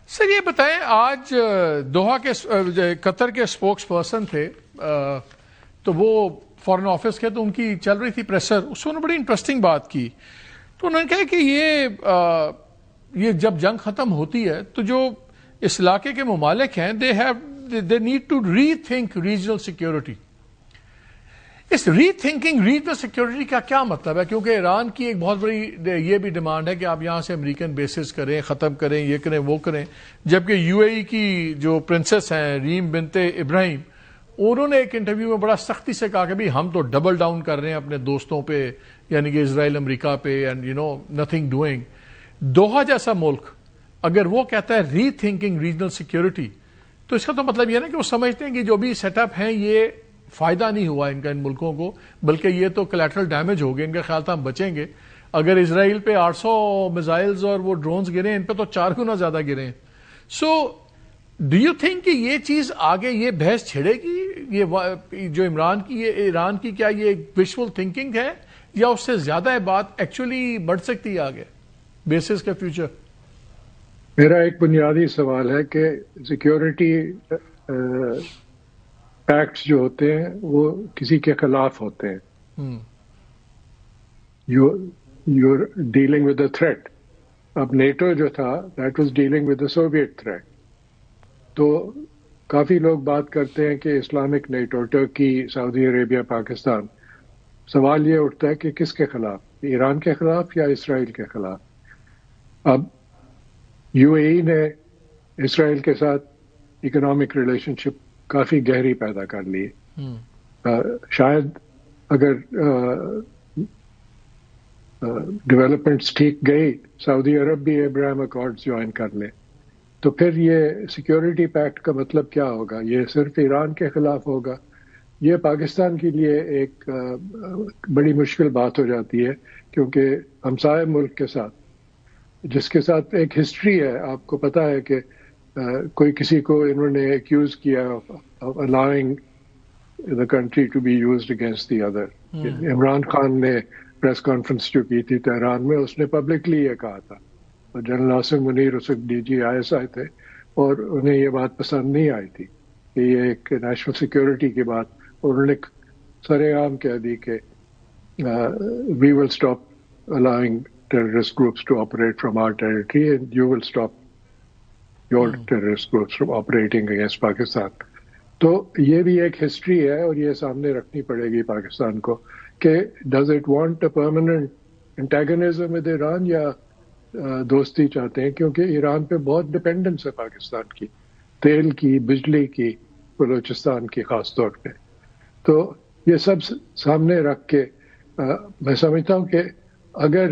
سر یہ بتائیں، آج دوحہ کے قطر کے اسپوکس پرسن تھے تو وہ فارن آفس کے، تو ان کی چل رہی تھی پریسر، اس میں بڑی انٹرسٹنگ بات کی. تو انہوں نے کہا کہ یہ جب جنگ ختم ہوتی ہے تو جو اس علاقے کے ممالک ہیں they need to rethink regional security. اس ری تھنکنگ ریجنل سیکورٹی کا کیا مطلب ہے؟ کیونکہ ایران کی ایک بہت بڑی یہ بھی ڈیمانڈ ہے کہ آپ یہاں سے امریکن بیسز کریں، ختم کریں، یہ کریں وہ کریں، جبکہ یو اے ای کی جو پرنسس ہیں ریم بنت ابراہیم، انہوں نے ایک انٹرویو میں بڑا سختی سے کہا کہ بھی ہم تو ڈبل ڈاؤن کر رہے ہیں اپنے دوستوں پہ، یعنی کہ اسرائیل امریکہ پہ، اینڈ نتھنگ ڈوئنگ. دوحہ جیسا ملک اگر وہ کہتا ہے ری تھنکنگ ریجنل سیکورٹی، تو اس کا تو مطلب یہ نا کہ وہ سمجھتے ہیں کہ جو بھی سیٹ اپ ہیں یہ فائدہ نہیں ہوا ان کا ان ملکوں کو، بلکہ یہ تو کولیٹرل ڈیمیج ہو گئے. ان کا خیال تھا ہم بچیں گے. اگر اسرائیل پہ 800 میزائلز اور وہ ڈرونز گرے، ان پہ تو 4 گنا زیادہ گرے ہیں. سو ڈو یو تھنک کہ یہ چیز آگے یہ بحث چھڑے گی؟ یہ جو عمران کی، یہ ایران کی، کیا یہ وشفل تھنکنگ ہے یا اس سے زیادہ ہے بات ایکچولی بڑھ سکتی ہے آگے بیسز کا فیوچر؟ میرا ایک بنیادی سوال ہے کہ سیکیورٹی پیکٹس جو ہوتے ہیں وہ کسی کے خلاف ہوتے ہیں. you're dealing with a threat. اب نیٹو جو تھا that was dealing with the Soviet threat. تو کافی لوگ بات کرتے ہیں کہ اسلامک نیٹو، ٹرکی، سعودی عربیہ، پاکستان. سوال یہ اٹھتا ہے کہ کس کے خلاف؟ ایران کے خلاف یا اسرائیل کے خلاف؟ اب یو اے ای نے اسرائیل کے ساتھ اکنامک ریلیشن شپ کافی گہری پیدا کر لی. شاید اگر ڈیولپمنٹس ٹھیک گئی، سعودی عرب بھی ابراہیم اکارڈز جوائن کر لے، تو پھر یہ سیکیورٹی پیکٹ کا مطلب کیا ہوگا؟ یہ صرف ایران کے خلاف ہوگا. یہ پاکستان کے لیے ایک بڑی مشکل بات ہو جاتی ہے، کیونکہ ہمسائے ملک کے ساتھ، جس کے ساتھ ایک ہسٹری ہے. آپ کو پتہ ہے کہ کوئی کسی کو انہوں نے ایکیوز کیا of allowing the country to be used against the other. Imran Khan نے پریس کانفرنس جو کی تھی تہران میں، اس نے پبلکلی یہ کہا تھا، اور جنرل ناصر منیر اس وقت DG ISI تھے، اور انہیں یہ بات پسند نہیں آئی تھی کہ یہ ایک نیشنل سیکیورٹی کی بات. انہوں نے سر عام کہہ دی کہ we will stop allowing terrorist groups to operate from our territory and you will stop your terrorist groups from operating against Pakistan. تو یہ بھی ایک ہسٹری ہے اور یہ سامنے رکھنی پڑے گی پاکستان کو کہ does it want a permanent antagonism with Iran یا دوستی چاہتے ہیں، کیونکہ ایران پہ بہت ڈپینڈنس ہے پاکستان کی، تیل کی، بجلی کی، بلوچستان کی خاص طور پہ. تو یہ سب سامنے رکھ کے میں سمجھتا ہوں کہ اگر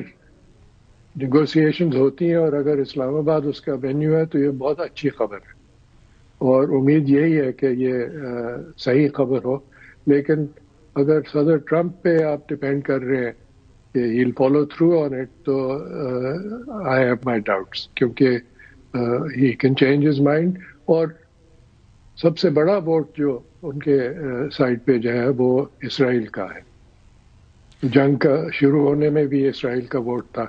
نیگوسیشنز ہوتی ہیں اور اگر اسلام آباد اس کا وینیو ہے تو یہ بہت اچھی خبر ہے، اور امید یہی ہے کہ یہ صحیح خبر ہو. لیکن اگر صدر ٹرمپ پہ آپ ڈپینڈ کر رہے ہیں کہ he'll follow through on it، تو I have my doubts، کیونکہ he can change his mind. اور سب سے بڑا ووٹ جو ان کے سائڈ پہ جو ہے وہ اسرائیل کا ہے. جنگ کا شروع ہونے میں بھی اسرائیل کا ووٹ تھا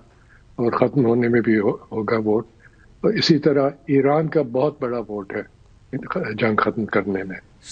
اور ختم ہونے میں بھی ہوگا ووٹ. اسی طرح ایران کا بہت بڑا ووٹ ہے جنگ ختم کرنے میں.